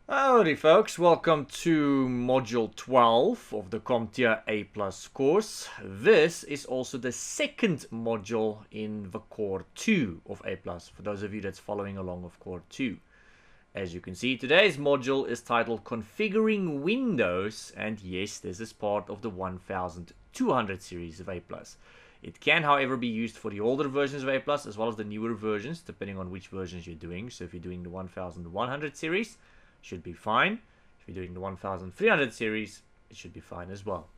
Howdy folks, welcome to module 12 of the CompTIA A Plus course. This is also the second module in the core 2 of A Plus, for those of you that's following along with core 2. As you can see, today's module is titled Configuring Windows, and yes, this is part of the 1200 series of A Plus. It can, however, be used for the older versions of A Plus as well as the newer versions, depending on which versions you're doing. So if you're doing the 1100 series, should be fine. If you're doing the 1300 series, it should be fine as well.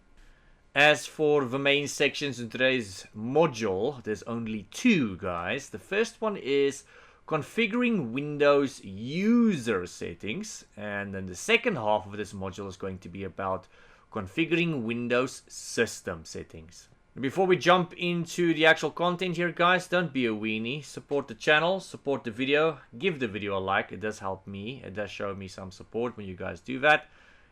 As for the main sections in today's module, there's only two, guys. The first one is configuring Windows user settings, and then the second half of this module is going to be about configuring Windows system settings. Before we jump into the actual content here, guys, don't be a weenie. Support the channel, support the video, give the video a like. It does help me. It does show me some support when you guys do that.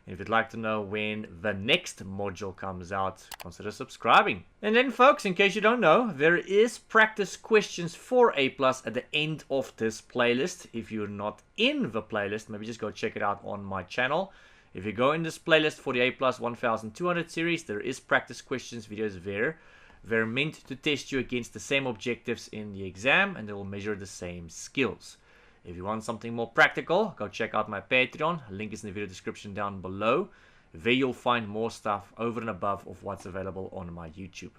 And if you'd like to know when the next module comes out, consider subscribing. And then, folks, in case you don't know, there is practice questions for A+ at the end of this playlist. If you're not in the playlist, maybe just go check it out on my channel. If you go in this playlist for the A+ 1200 series, there is practice questions videos there. They're meant to test you against the same objectives in the exam, and they will measure the same skills. If you want something more practical, go check out my Patreon. Link is in the video description down below. There you'll find more stuff over and above of what's available on my YouTube.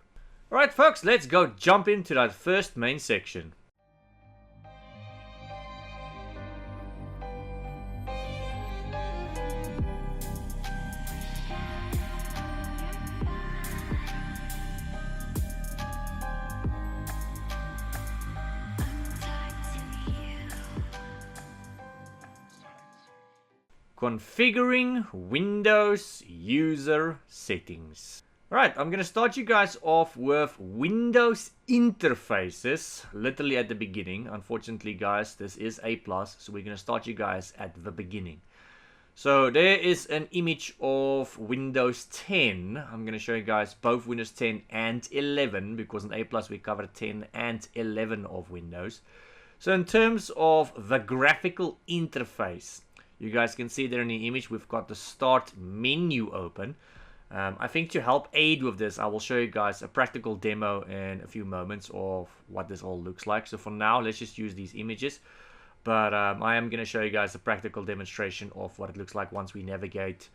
Alright folks, let's go jump into that first main section. Configuring Windows user settings. Alright, I'm going to start you guys off with Windows interfaces, literally at the beginning. Unfortunately, guys, this is A+, so we're going to start you guys at the beginning. So there is an image of Windows 10. I'm going to show you guys both Windows 10 and 11, because in A+, we covered 10 and 11 of Windows. So in terms of the graphical interface, you guys can see there in the image, we've got the start menu open. I think to help aid with this, I will show you guys a practical demo in a few moments of what this all looks like. So for now, let's just use these images. But I am going to show you guys a practical demonstration of what it looks like once we navigate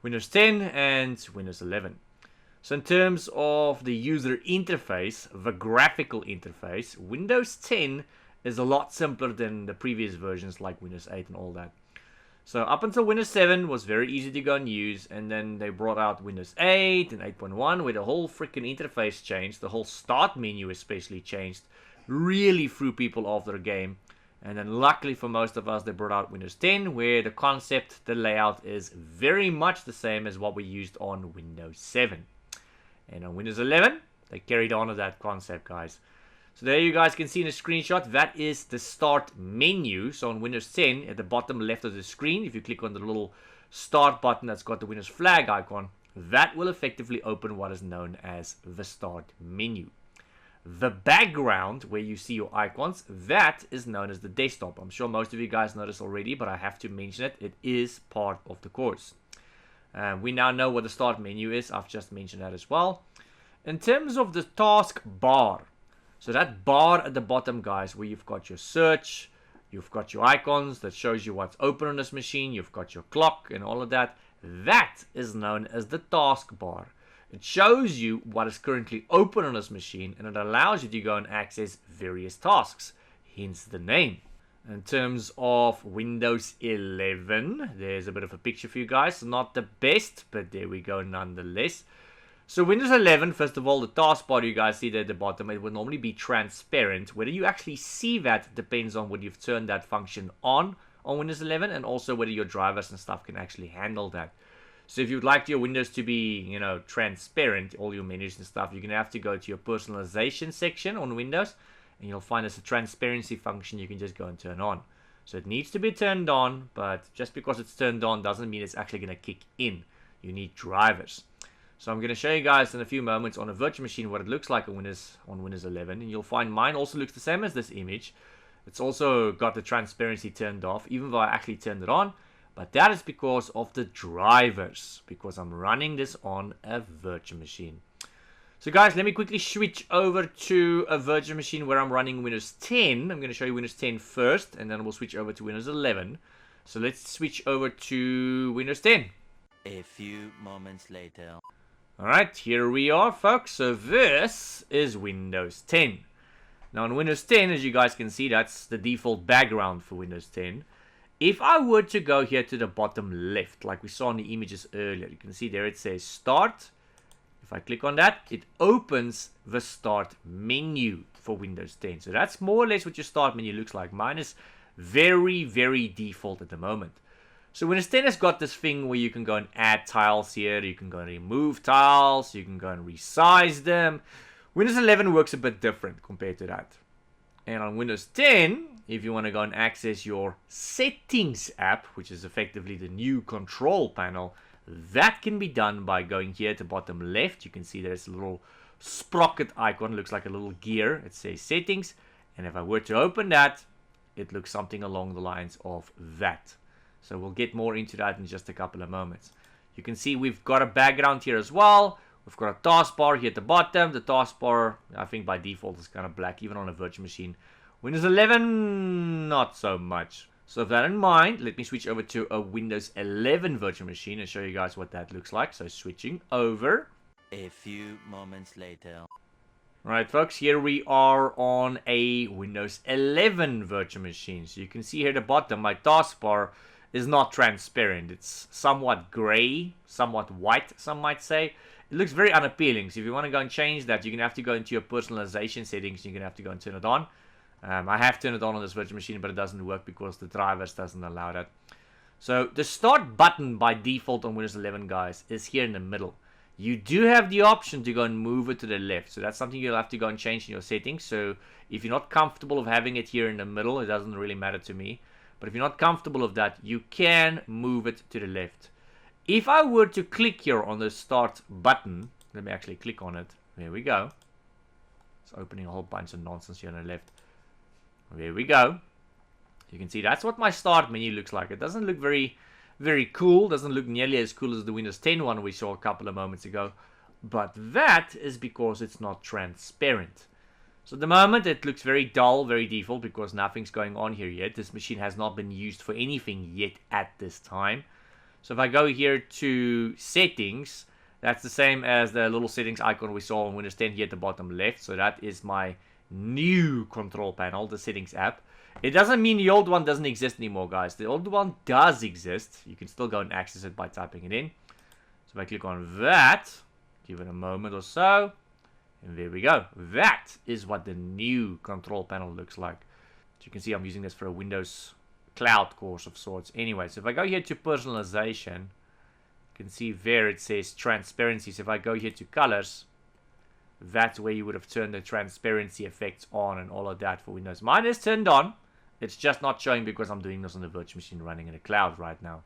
Windows 10 and Windows 11. So in terms of the user interface, the graphical interface, Windows 10 is a lot simpler than the previous versions like Windows 8 and all that. So up until Windows 7 was very easy to go and use, and then they brought out Windows 8 and 8.1 where the whole freaking interface changed. The whole start menu especially changed. Really threw people off their game. And then luckily for most of us, they brought out Windows 10 where the concept, the layout is very much the same as what we used on Windows 7. And on Windows 11, they carried on with that concept, guys. So there you guys can see in the screenshot, that is the start menu. So on Windows 10, at the bottom left of the screen, if you click on the little start button that's got the Windows flag icon, that will effectively open what is known as the start menu. The background, where you see your icons, that is known as the desktop. I'm sure most of you guys know this already, but I have to mention it. It is part of the course. We now know what the start menu is. I've just mentioned that as well. In terms of the task bar, so that bar at the bottom, guys, where you've got your search, you've got your icons that shows you what's open on this machine, you've got your clock and all of that, that is known as the task bar. It shows you what is currently open on this machine, and it allows you to go and access various tasks, hence the name. In terms of Windows 11, there's a bit of a picture for you guys. Not the best, but there we go nonetheless. So Windows 11, first of all, the taskbar you guys see there at the bottom, it will normally be transparent. Whether you actually see that depends on whether you've turned that function on Windows 11, and also whether your drivers and stuff can actually handle that. So if you'd like your Windows to be, transparent, all your menus and stuff, you're going to have to go to your personalization section on Windows, and you'll find there's a transparency function you can just go and turn on. So it needs to be turned on, but just because it's turned on doesn't mean it's actually going to kick in. You need drivers. So I'm going to show you guys in a few moments on a virtual machine what it looks like on Windows 11. And you'll find mine also looks the same as this image. It's also got the transparency turned off, even though I actually turned it on. But that is because of the drivers, because I'm running this on a virtual machine. So guys, let me quickly switch over to a virtual machine where I'm running Windows 10. I'm going to show you Windows 10 first, and then we'll switch over to Windows 11. So let's switch over to Windows 10. A few moments later. Alright, here we are, folks. So this is Windows 10. Now on Windows 10, as you guys can see, that's the default background for Windows 10. If I were to go here to the bottom left, like we saw in the images earlier, you can see there it says Start. If I click on that, it opens the Start menu for Windows 10. So that's more or less what your Start menu looks like. Mine is very, very default at the moment. So Windows 10 has got this thing where you can go and add tiles here, you can go and remove tiles, you can go and resize them. Windows 11 works a bit different compared to that. And on Windows 10, if you want to go and access your Settings app, which is effectively the new control panel, that can be done by going here at the bottom left. You can see there's a little sprocket icon, looks like a little gear. It says Settings. And if I were to open that, it looks something along the lines of that. So we'll get more into that in just a couple of moments. You can see we've got a background here as well. We've got a taskbar here at the bottom. The taskbar, I think by default, is kind of black, even on a virtual machine. Windows 11, not so much. So with that in mind, let me switch over to a Windows 11 virtual machine and show you guys what that looks like. So switching over. A few moments later. Alright folks, here we are on a Windows 11 virtual machine. So you can see here at the bottom, my taskbar is not transparent. It's somewhat gray, somewhat white, some might say. It looks very unappealing. So if you want to go and change that, you're going to have to go into your personalization settings. You're going to have to go and turn it on. I have turned it on this virtual machine, but it doesn't work because the drivers doesn't allow that. So the start button by default on Windows 11, guys, is here in the middle. You do have the option to go and move it to the left. So that's something you'll have to go and change in your settings. So if you're not comfortable of having it here in the middle, it doesn't really matter to me. But if you're not comfortable of that, you can move it to the left. If I were to click here on the start button, let me actually click on it. There we go. It's opening a whole bunch of nonsense here on the left. There we go. You can see that's what my start menu looks like. It doesn't look very cool. Doesn't look nearly as cool as the Windows 10 one we saw a couple of moments ago. But that is because it's not transparent. So at the moment it looks very dull, very default, because nothing's going on here yet. This machine has not been used for anything yet at this time. So if I go here to settings, that's the same as the little settings icon we saw on Windows 10 here at the bottom left. So that is my new control panel, the settings app. It doesn't mean the old one doesn't exist anymore, guys. The old one does exist. You can still go and access it by typing it in. So if I click on that, give it a moment or so, and there we go. That is what the new control panel looks like. So you can see I'm using this for a Windows cloud course of sorts. Anyway, so if I go here to personalization, you can see there it says transparency. So if I go here to colors, that's where you would have turned the transparency effects on and all of that for Windows. Mine is turned on. It's just not showing because I'm doing this on the virtual machine running in the cloud right now.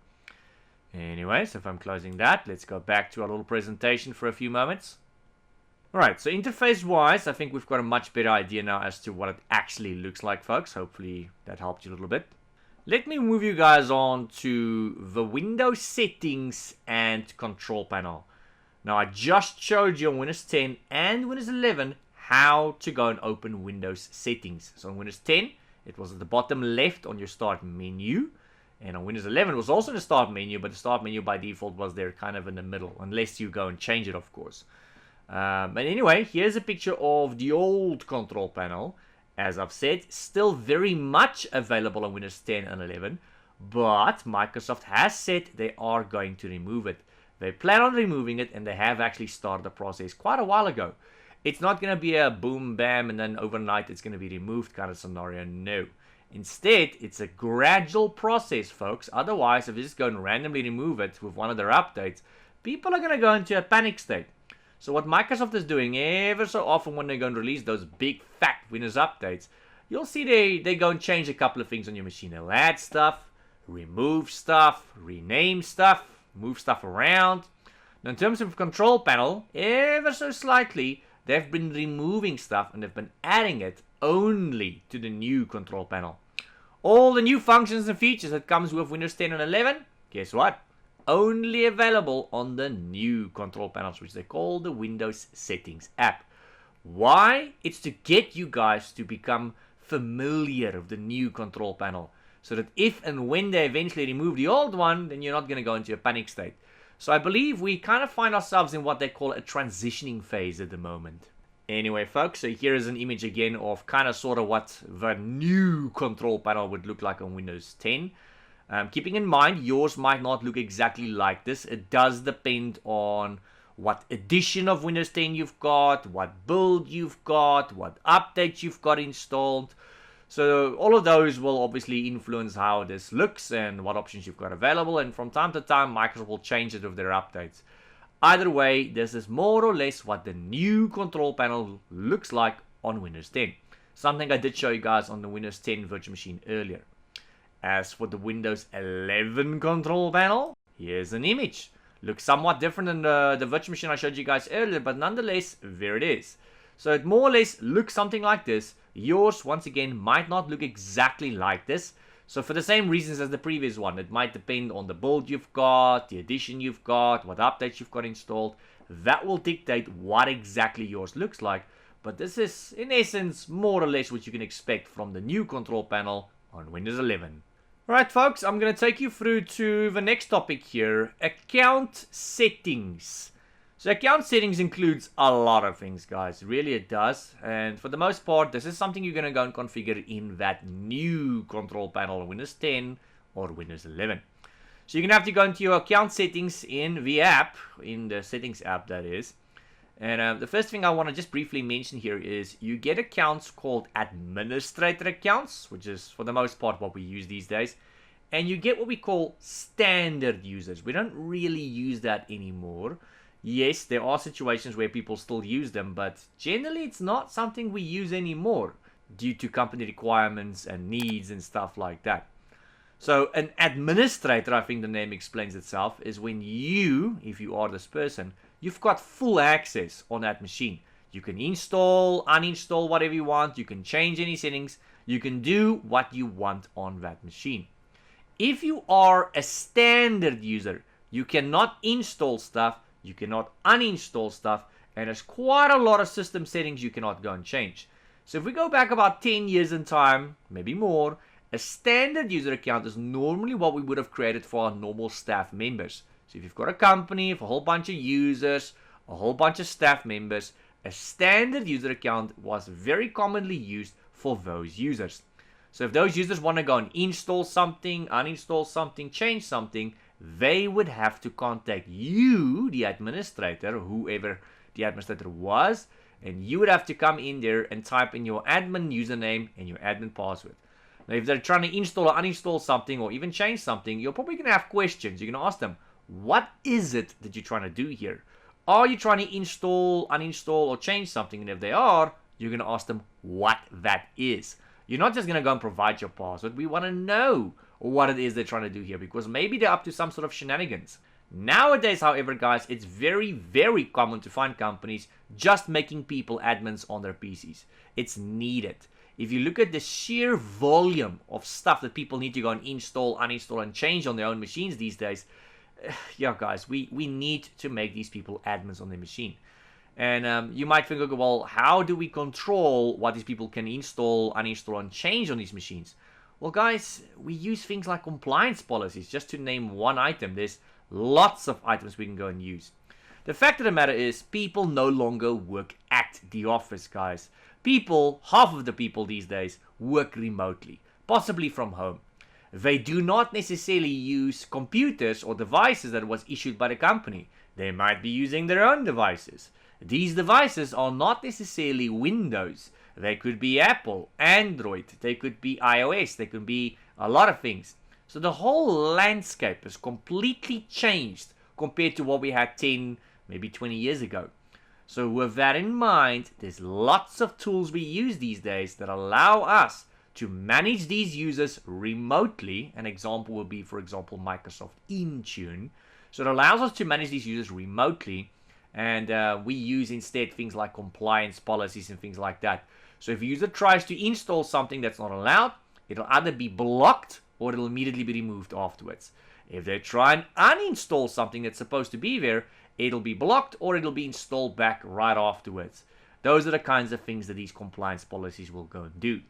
Anyway, so if I'm closing that, let's go back to our little presentation for a few moments. Alright, so interface-wise, I think we've got a much better idea now as to what it actually looks like, folks. Hopefully that helped you a little bit. Let me move you guys on to the Windows settings and control panel. Now, I just showed you on Windows 10 and Windows 11 how to go and open Windows settings. So on Windows 10, it was at the bottom left on your start menu. And on Windows 11, it was also in the start menu, but the start menu by default was there kind of in the middle, unless you go and change it, of course. But anyway, here's a picture of the old control panel. As I've said, still very much available on Windows 10 and 11, but Microsoft has said they are going to remove it. They plan on removing it, and they have actually started the process quite a while ago. It's not going to be a boom, bam, and then overnight it's going to be removed kind of scenario. No. Instead, it's a gradual process, folks. Otherwise, if you just go and randomly remove it with one of their updates, people are going to go into a panic state. So what Microsoft is doing ever so often when they go and release those big fat Windows updates, you'll see they go and change a couple of things on your machine. They'll add stuff, remove stuff, rename stuff, move stuff around. Now in terms of control panel, ever so slightly, they've been removing stuff and they've been adding it only to the new control panel. All the new functions and features that comes with Windows 10 and 11, Guess what? Only available on the new control panels, which they call the Windows Settings app. Why? It's to get you guys to become familiar with the new control panel, so that if and when they eventually remove the old one, then you're not going to go into a panic state. So I believe we kind of find ourselves in what they call a transitioning phase at the moment. Anyway, folks, so here is an image again of kind of sort of what the new control panel would look like on Windows 10. Keeping in mind, yours might not look exactly like this. It does depend on what edition of Windows 10 you've got, what build you've got, what updates you've got installed. So all of those will obviously influence how this looks and what options you've got available. And from time to time, Microsoft will change it with their updates. Either way, this is more or less what the new control panel looks like on Windows 10. Something I did show you guys on the Windows 10 virtual machine earlier. As for the Windows 11 control panel, here's an image. Looks somewhat different than the virtual machine I showed you guys earlier, but nonetheless, there it is. So it more or less looks something like this. Yours, once again, might not look exactly like this. So for the same reasons as the previous one, it might depend on the build you've got, the edition you've got, what updates you've got installed. That will dictate what exactly yours looks like. But this is, in essence, more or less what you can expect from the new control panel on Windows 11. Alright folks, I'm going to take you through to the next topic here, account settings. So account settings includes a lot of things, guys. Really it does. And for the most part, this is something you're going to go and configure in that new control panel, Windows 10 or Windows 11. So you're going to have to go into your account settings in the app, in the settings app that is. And the first thing I want to just briefly mention here is you get accounts called administrator accounts, which is for the most part what we use these days. And you get what we call standard users. We don't really use that anymore. Yes, there are situations where people still use them, but generally it's not something we use anymore due to company requirements and needs and stuff like that. So an administrator, I think the name explains itself, is when you, if you are this person, you've got full access on that machine. You can install, uninstall whatever you want, you can change any settings, you can do what you want on that machine. If you are a standard user, you cannot install stuff, you cannot uninstall stuff, and there's quite a lot of system settings you cannot go and change. So if we go back about 10 years in time, maybe more, a standard user account is normally what we would have created for our normal staff members. So if you've got a company with a whole bunch of users, a whole bunch of staff members, a standard user account was very commonly used for those users. So if those users want to go and install something, uninstall something, change something, they would have to contact you, the administrator, whoever the administrator was, and you would have to come in there and type in your admin username and your admin password. Now, if they're trying to install or uninstall something or even change something, you're probably going to have questions. You're going to ask them, what is it that you're trying to do here? Are you trying to install, uninstall, or change something? And if they are, you're going to ask them what that is. You're not just going to go and provide your password. We want to know what it is they're trying to do here, because maybe they're up to some sort of shenanigans. Nowadays, however, guys, it's very, very common to find companies just making people admins on their PCs. It's needed. If you look at the sheer volume of stuff that people need to go and install, uninstall, and change on their own machines these days, yeah, guys, we need to make these people admins on their machine. And you might think, okay, well, how do we control what these people can install, uninstall, and change on these machines? Well, guys, we use things like compliance policies, just to name one item. There's lots of items we can go and use. The fact of the matter is, people no longer work at the office, guys. People, half of the people these days, work remotely, possibly from home. They do not necessarily use computers or devices that was issued by the company. They might be using their own devices. These devices are not necessarily Windows. They could be Apple, Android, they could be iOS, they could be a lot of things. So the whole landscape has completely changed compared to what we had 10, maybe 20 years ago. So with that in mind, there's lots of tools we use these days that allow us to manage these users remotely. An example would be, for example, Microsoft Intune. So it allows us to manage these users remotely, and we use instead things like compliance policies and things like that. So if a user tries to install something that's not allowed, it'll either be blocked or it'll immediately be removed afterwards. If they try and uninstall something that's supposed to be there, it'll be blocked or it'll be installed back right afterwards. Those are the kinds of things that these compliance policies will go and do.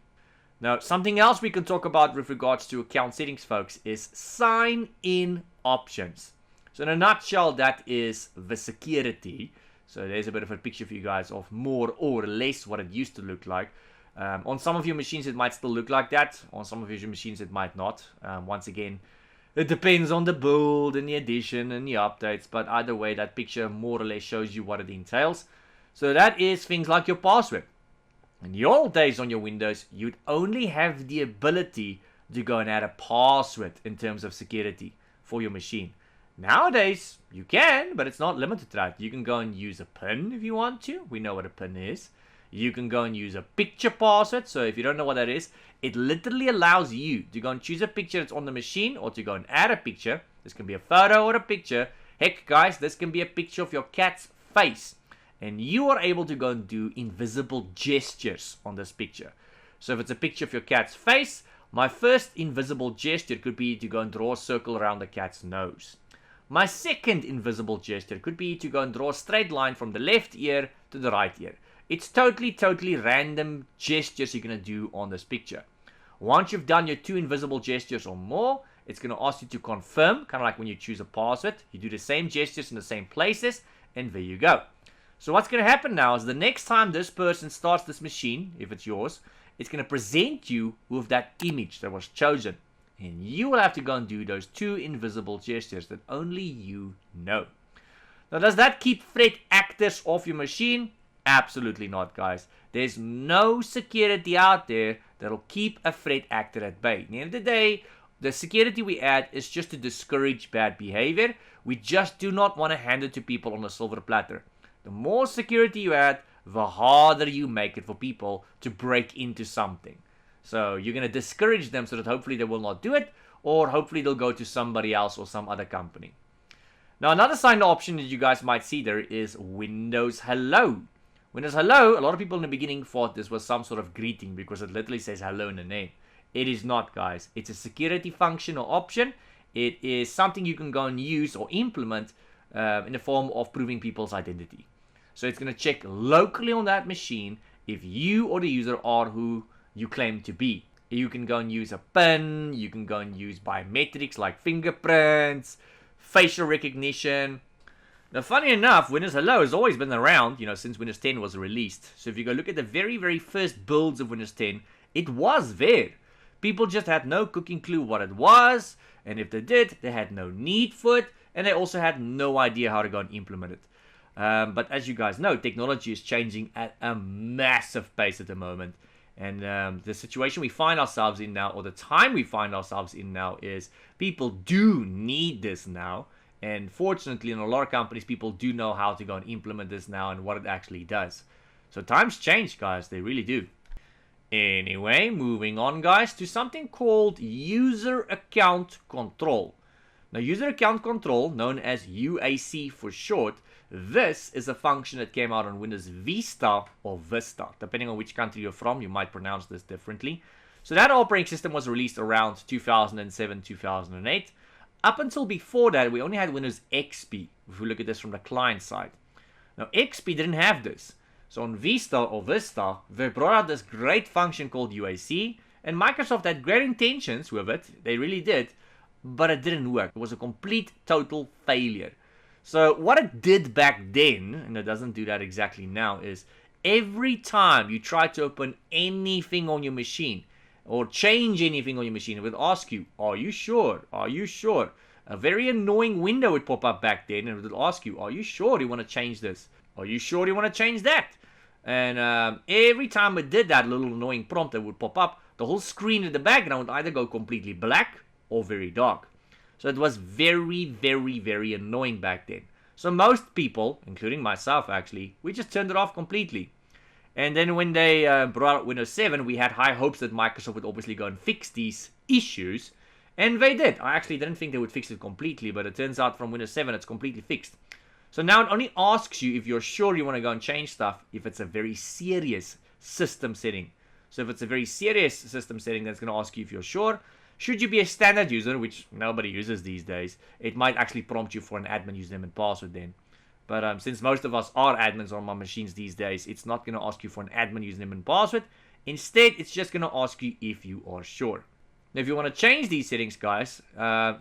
Now, something else we can talk about with regards to account settings, folks, is sign-in options. So in a nutshell, that is the security. So there's a bit of a picture for you guys of more or less what it used to look like. On some of your machines, it might still look like that. On some of your machines, it might not. Once again, it depends on the build and the addition and the updates. But either way, that picture more or less shows you what it entails. So that is things like your password. In the old days on your Windows, you'd only have the ability to go and add a password in terms of security for your machine. Nowadays, you can, but it's not limited to that. You can go and use a PIN if you want to. We know what a PIN is. You can go and use a picture password. So if you don't know what that is, it literally allows you to go and choose a picture that's on the machine or to go and add a picture. This can be a photo or a picture. Heck, guys, this can be a picture of your cat's face. And you are able to go and do invisible gestures on this picture. So if it's a picture of your cat's face, my first invisible gesture could be to go and draw a circle around the cat's nose. My second invisible gesture could be to go and draw a straight line from the left ear to the right ear. It's totally random gestures you're going to do on this picture. Once you've done your 2 invisible gestures or more, it's going to ask you to confirm, kind of like when you choose a password. You do the same gestures in the same places, and there you go. So what's going to happen now is the next time this person starts this machine, if it's yours, it's going to present you with that image that was chosen. And you will have to go and do those 2 invisible gestures that only you know. Now, does that keep threat actors off your machine? Absolutely not, guys. There's no security out there that'll keep a threat actor at bay. At the end of the day, the security we add is just to discourage bad behavior. We just do not want to hand it to people on a silver platter. The more security you add, the harder you make it for people to break into something. So you're going to discourage them so that hopefully they will not do it, or hopefully they'll go to somebody else or some other company. Now, another sign option that you guys might see there is Windows Hello. Windows Hello, a lot of people in the beginning thought this was some sort of greeting because it literally says hello in the name. It is not, guys. It's a security function or option. It is something you can go and use or implement in the form of proving people's identity. So it's going to check locally on that machine if you or the user are who you claim to be. You can go and use a PIN, you can go and use biometrics like fingerprints, facial recognition. Now, funny enough, Windows Hello has always been around, since Windows 10 was released. So if you go look at the very first builds of Windows 10, it was there. People just had no cooking clue what it was, and if they did, they had no need for it, and they also had no idea how to go and implement it. But as you guys know, technology is changing at a massive pace at the moment. And the situation we find ourselves in now, or the time we find ourselves in now, is people do need this now. And fortunately, in a lot of companies, people do know how to go and implement this now and what it actually does. So times change, guys. They really do. Anyway, moving on, guys, to something called User Account Control. Now, User Account Control, known as UAC for short, this is a function that came out on Windows Vista or Vista. Depending on which country you're from, you might pronounce this differently. So that operating system was released around 2007, 2008. Up until before that, we only had Windows XP, if we look at this from the client side. Now, XP didn't have this. So on Vista or Vista, they brought out this great function called UAC, and Microsoft had great intentions with it. They really did, but it didn't work. It was a complete, total failure. So what it did back then, and it doesn't do that exactly now, is every time you try to open anything on your machine, or change anything on your machine, it would ask you, are you sure? Are you sure? A very annoying window would pop up back then, and it would ask you, are you sure you want to change this? Are you sure you want to change that? And every time it did that little annoying prompt that would pop up, the whole screen in the background would either go completely black or very dark. So it was very annoying back then. So most people, including myself actually, we just turned it off completely. And then when they brought out Windows 7, we had high hopes that Microsoft would obviously go and fix these issues. And they did. I actually didn't think they would fix it completely, but it turns out from Windows 7 it's completely fixed. So now it only asks you if you're sure you want to go and change stuff if it's a very serious system setting. So if it's a very serious system setting, then it's going to ask you if you're sure. Should you be a standard user, which nobody uses these days, it might actually prompt you for an admin username and password then. But since most of us are admins on my machines these days, it's not going to ask you for an admin username and password. Instead, it's just going to ask you if you are sure. Now, if you want to change these settings, guys,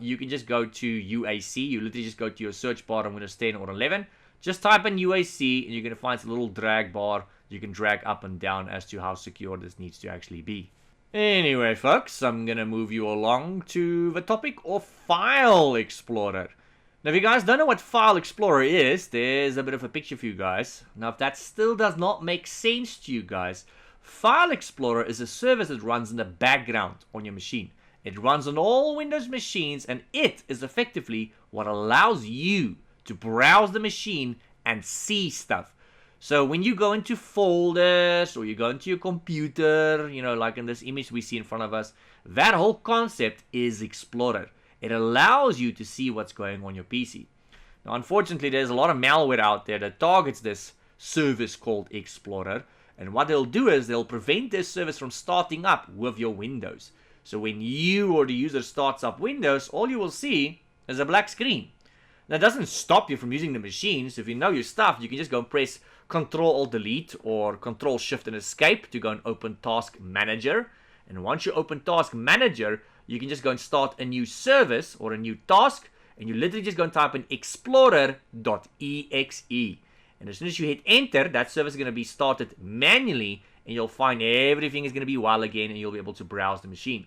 you can just go to UAC. You literally just go to your search bar on Windows 10 or 11. Just type in UAC, and you're going to find a little drag bar. You can drag up and down as to how secure this needs to actually be. Anyway, folks, I'm going to move you along to the topic of File Explorer. Now, if you guys don't know what File Explorer is, there's a bit of a picture for you guys. Now, if that still does not make sense to you guys, File Explorer is a service that runs in the background on your machine. It runs on all Windows machines, and it is effectively what allows you to browse the machine and see stuff. So when you go into folders or you go into your computer, you know, like in this image we see in front of us, that whole concept is Explorer. It allows you to see what's going on your PC. Now, unfortunately, there's a lot of malware out there that targets this service called Explorer. And what they'll do is they'll prevent this service from starting up with your Windows. So when you or the user starts up Windows, all you will see is a black screen. That doesn't stop you from using the machine. So if you know your stuff, you can just go and press Ctrl-Alt-Delete or Ctrl-Shift and Escape to go and open Task Manager. And once you open Task Manager, you can just go and start a new service or a new task, and you literally just go and type in explorer.exe. And as soon as you hit enter, that service is going to be started manually, and you'll find everything is going to be well again, and you'll be able to browse the machine.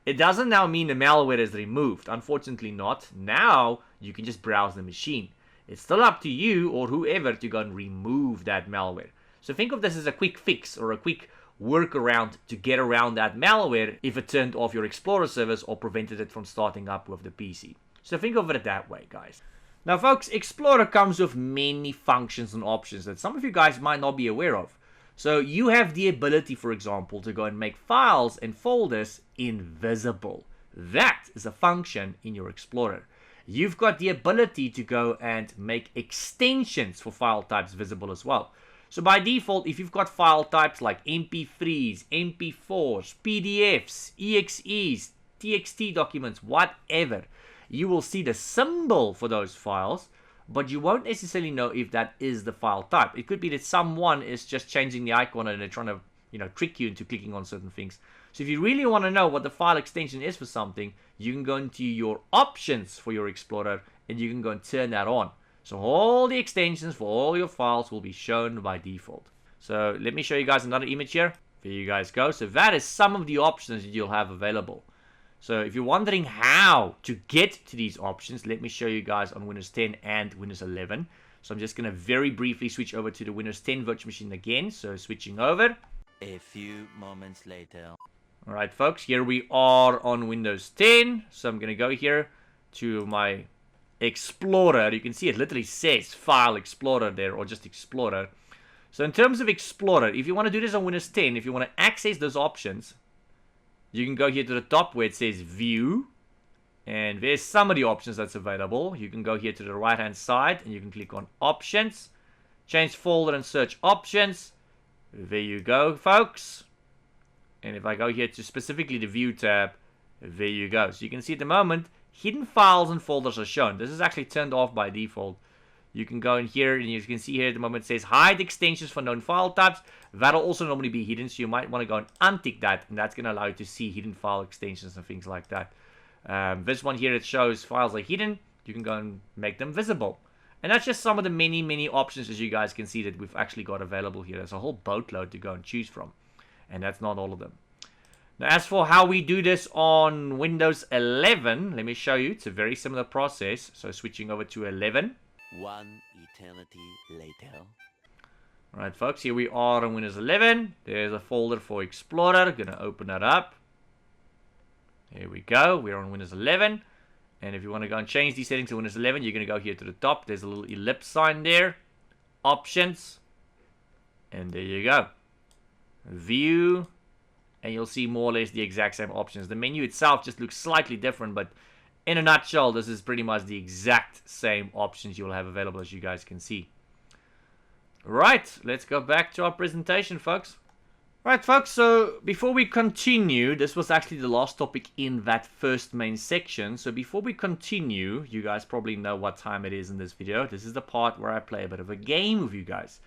It doesn't now mean the malware is removed. Unfortunately not. Now you can just browse the machine. It's still up to you or whoever to go and remove that malware. So think of this as a quick fix or a quick workaround to get around that malware if it turned off your Explorer service or prevented it from starting up with the PC. So think of it that way, guys. Now, folks, Explorer comes with many functions and options that some of you guys might not be aware of. So you have the ability, for example, to go and make files and folders invisible. That is a function in your Explorer. You've got the ability to go and make extensions for file types visible as well. So by default, if you've got file types like MP3s, MP4s, PDFs, EXEs, TXT documents, whatever, you will see the symbol for those files, but you won't necessarily know if that is the file type. It could be that someone is just changing the icon and they're trying to, trick you into clicking on certain things. So if you really want to know what the file extension is for something, you can go into your options for your Explorer and you can go and turn that on. So all the extensions for all your files will be shown by default. So let me show you guys another image here. There you guys go. So that is some of the options that you'll have available. So if you're wondering how to get to these options, let me show you guys on Windows 10 and Windows 11. So I'm just going to very briefly switch over to the Windows 10 virtual machine again. So switching over. A few moments later. Alright folks, here we are on Windows 10. So I'm going to go here to my Explorer. You can see it literally says File Explorer there, or just Explorer. So in terms of Explorer, if you want to do this on Windows 10, if you want to access those options, you can go here to the top where it says View, and there's some of the options that's available. You can go here to the right hand side and you can click on Options, change folder and search options. There you go, folks. And if I go here to specifically the View tab, there you go. So you can see at the moment, hidden files and folders are shown. This is actually turned off by default. You can go in here and you can see here at the moment it says hide extensions for known file types. That'll also normally be hidden, so you might want to go and untick that, and that's going to allow you to see hidden file extensions and things like that. This one here, it shows files are hidden. You can go and make them visible. And that's just some of the many options, as you guys can see, that we've actually got available here. There's a whole boatload to go and choose from. And that's not all of them. Now, as for how we do this on Windows 11, let me show you. It's a very similar process. So switching over to 11. One eternity later. Alright folks, here we are on Windows 11. There's a folder for Explorer. Gonna open that up. Here we go. We're on Windows 11. And if you want to go and change these settings to Windows 11, you're going to go here to the top. There's a little ellipse sign there. Options. And there you go. View. And you'll see more or less the exact same options. The menu itself just looks slightly different, but in a nutshell, this is pretty much the exact same options you'll have available, as you guys can see. Right, let's go back to our presentation, folks. Right, folks, so before we continue, this was actually the last topic in that first main section. So before we continue, you guys probably know what time it is in this video. This is the part where I play a bit of a game with you guys.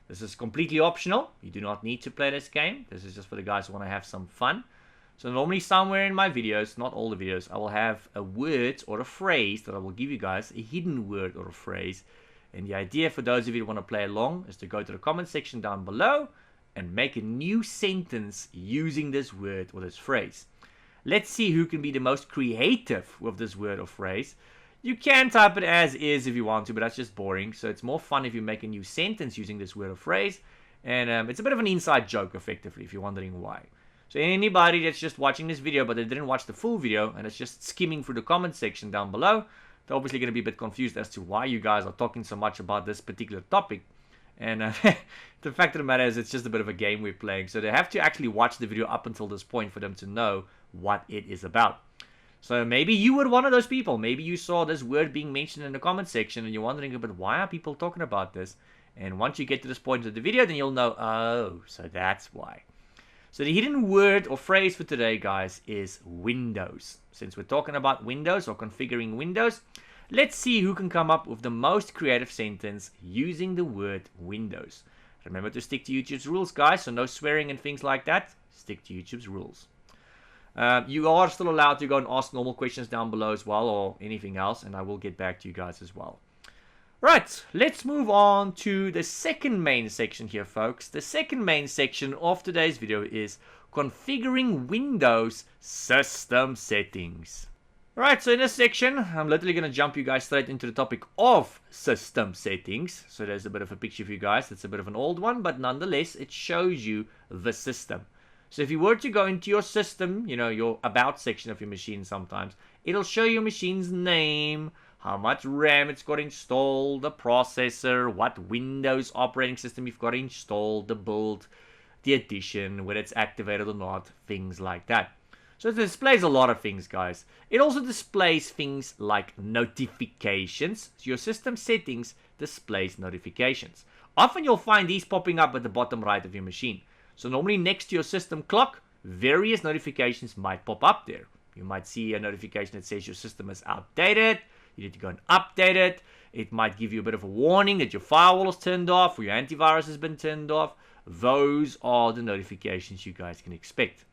This is completely optional. You do not need to play this game. This is just for the guys who want to have some fun. So normally somewhere in my videos, not all the videos, I will have a word or a phrase that I will give you guys, a hidden word or a phrase. And the idea for those of you who want to play along is to go to the comment section down below and make a new sentence using this word or this phrase. Let's see who can be the most creative with this word or phrase. You can type it as is if you want to, but that's just boring. So it's more fun if you make a new sentence using this word or phrase. And it's a bit of an inside joke, effectively, if you're wondering why. So anybody that's just watching this video, but they didn't watch the full video, and it's just skimming through the comment section down below, they're obviously going to be a bit confused as to why you guys are talking so much about this particular topic. And the fact of the matter is, it's just a bit of a game we're playing. So they have to actually watch the video up until this point for them to know what it is about. So maybe you were one of those people. Maybe you saw this word being mentioned in the comment section and you're wondering, but why are people talking about this? And once you get to this point of the video, then you'll know, oh, so that's why. So the hidden word or phrase for today, guys, is Windows. Since we're talking about Windows or configuring Windows, let's see who can come up with the most creative sentence using the word Windows. Remember to stick to YouTube's rules, guys, so no swearing and things like that. Stick to YouTube's rules. You are still allowed to go and ask normal questions down below as well, or anything else, and I will get back to you guys as well. Right, let's move on to the second main section here, folks. The second main section of today's video is configuring Windows system settings. Right, so in this section, I'm literally going to jump you guys straight into the topic of system settings. So there's a bit of a picture for you guys. It's a bit of an old one, but nonetheless, it shows you the system. So if you were to go into your system, you know, your about section of your machine sometimes, it'll show your machine's name, how much RAM it's got installed, the processor, what Windows operating system you've got installed, the build, the edition, whether it's activated or not, things like that. So it displays a lot of things, guys. It also displays things like notifications. So your system settings displays notifications. Often you'll find these popping up at the bottom right of your machine. So normally next to your system clock, various notifications might pop up there. You might see a notification that says your system is outdated. You need to go and update it. It might give you a bit of a warning that your firewall is turned off or your antivirus has been turned off. Those are the notifications you guys can expect.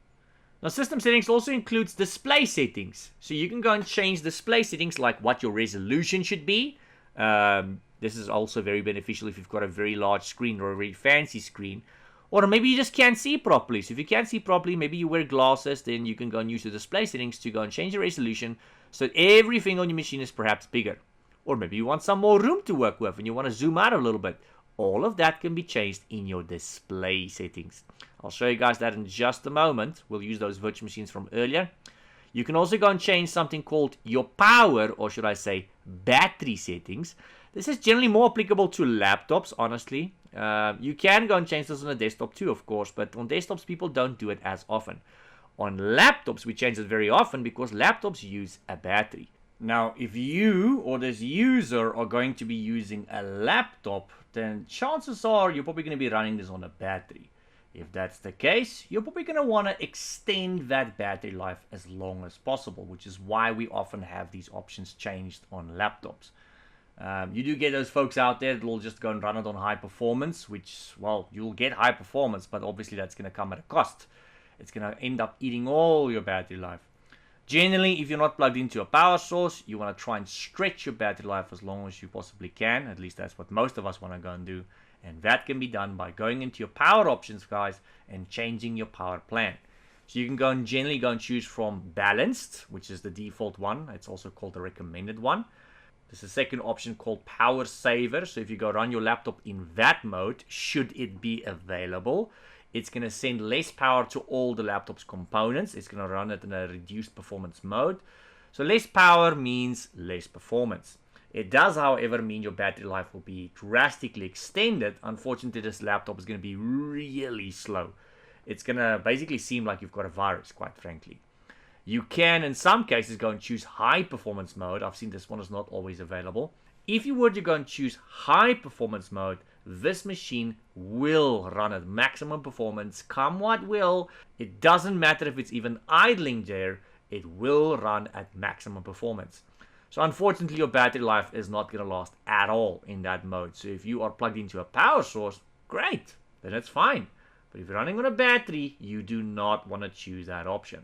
Now, system settings also includes display settings. So you can go and change display settings like what your resolution should be. This is also very beneficial if you've got a very large screen or a very fancy screen. Or maybe you just can't see properly. So if you can't see properly, maybe you wear glasses, then you can go and use the display settings to go and change the resolution so that everything on your machine is perhaps bigger. Or maybe you want some more room to work with and you want to zoom out a little bit. All of that can be changed in your display settings. I'll show you guys that in just a moment. We'll use those virtual machines from earlier. You can also go and change something called your power, or should I say battery settings. This is generally more applicable to laptops, honestly. You can go and change this on a desktop too, of course, but on desktops people don't do it as often. On laptops we change it very often because laptops use a battery. Now, if you or this user are going to be using a laptop, then chances are you're probably going to be running this on a battery. If that's the case, you're probably going to want to extend that battery life as long as possible, which is why we often have these options changed on laptops. You do get those folks out there that will just go and run it on high performance, which, well, you'll get high performance, but obviously that's going to come at a cost. It's going to end up eating all your battery life. Generally, if you're not plugged into a power source, you want to try and stretch your battery life as long as you possibly can. At least that's what most of us want to go and do. And that can be done by going into your power options, guys, and changing your power plan. So you can go and generally go and choose from balanced, which is the default one. It's also called the recommended one. There's a second option called power saver. So if you go run your laptop in that mode, should it be available, it's going to send less power to all the laptop's components. It's going to run it in a reduced performance mode. So less power means less performance. It does, however, mean your battery life will be drastically extended. Unfortunately, this laptop is going to be really slow. It's going to basically seem like you've got a virus, quite frankly. You can, in some cases, go and choose high performance mode. I've seen this one is not always available. If you were to go and choose high performance mode, this machine will run at maximum performance, come what will. It doesn't matter if it's even idling there, it will run at maximum performance. So unfortunately, your battery life is not going to last at all in that mode. So if you are plugged into a power source, great, then it's fine. But if you're running on a battery, you do not want to choose that option.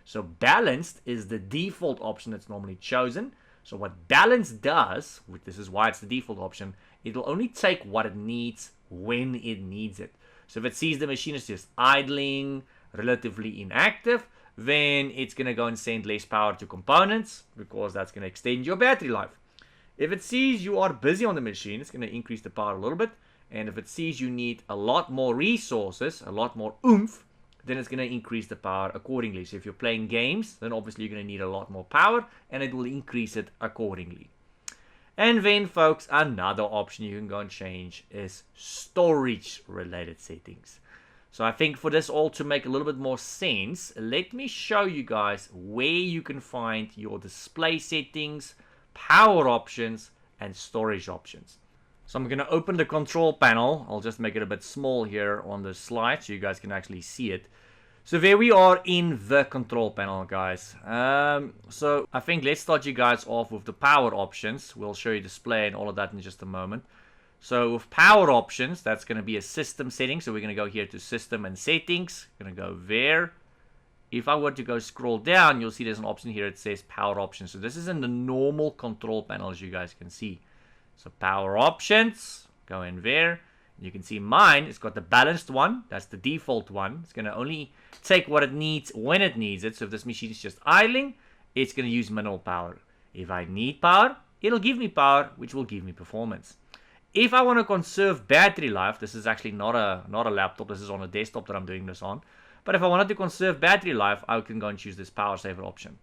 So balanced is the default option that's normally chosen. So what balanced does, this is why it's the default option, it'll only take what it needs when it needs it. So if it sees the machine is just idling, relatively inactive, then it's going to go and send less power to components because that's going to extend your battery life. If it sees you are busy on the machine, it's going to increase the power a little bit. And if it sees you need a lot more resources, a lot more oomph, then it's going to increase the power accordingly. So if you're playing games, then obviously you're going to need a lot more power, and it will increase it accordingly. And then, folks, another option you can go and change is storage-related settings. So I think for this all to make a little bit more sense, let me show you guys where you can find your display settings, power options, and storage options. So I'm going to open the control panel. I'll just make it a bit small here on the slide so you guys can actually see it. So there we are in the control panel, guys. So I think let's start you guys off with the power options. We'll show you display and all of that in just a moment. So with power options, that's going to be a system setting. So we're going to go here to system and settings. Going to go there. If I were to go scroll down, you'll see there's an option here that says power options. So this is in the normal control panel, as you guys can see. So power options, go in there. You can see mine, it's got the balanced one. That's the default one. It's going to only take what it needs when it needs it. So if this machine is just idling, it's going to use minimal power. If I need power, it'll give me power, which will give me performance. If I want to conserve battery life, this is actually not a laptop. This is on a desktop that I'm doing this on. But if I wanted to conserve battery life, I can go and choose this power saver option.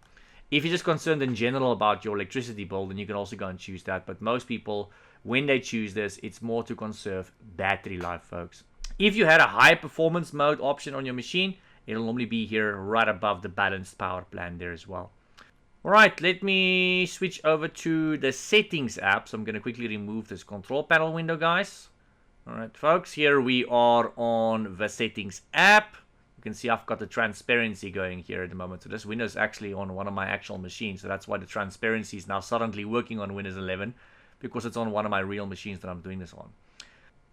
If you're just concerned in general about your electricity bill, then you can also go and choose that. But most people, when they choose this, it's more to conserve battery life, folks. If you had a high performance mode option on your machine, it'll normally be here right above the balanced power plan there as well. Alright, let me switch over to the settings app. So I'm going to quickly remove this control panel window, guys. Alright, folks, here we are on the settings app. You can see I've got the transparency going here at the moment. So this window is actually on one of my actual machines. So that's why the transparency is now suddenly working on Windows 11. Because it's on one of my real machines that I'm doing this on.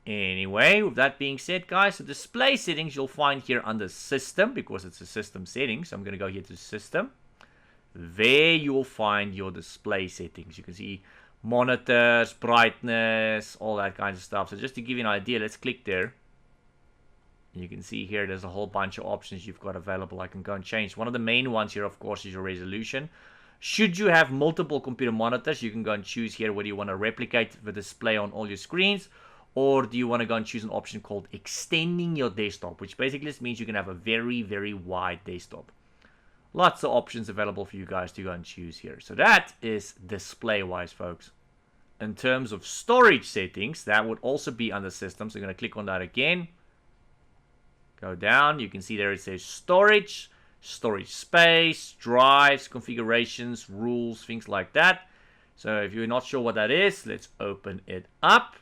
Anyway, with that being said, guys, the display settings you'll find here under System. Because it's a system setting. So I'm going to go here to System. There you will find your display settings. You can see monitors, brightness, all that kind of stuff. So just to give you an idea, let's click there. You can see here there's a whole bunch of options you've got available. I can go and change. One of the main ones here, of course, is your resolution. Should you have multiple computer monitors, you can go and choose here whether you want to replicate the display on all your screens, or do you want to go and choose an option called extending your desktop, which basically just means you can have a very, very wide desktop. Lots of options available for you guys to go and choose here. So that is display-wise, folks. In terms of storage settings, that would also be under System. So I'm going to click on that again. Go down, you can see there it says storage, storage space, drives, configurations, rules, things like that. So if you're not sure what that is, let's open it up.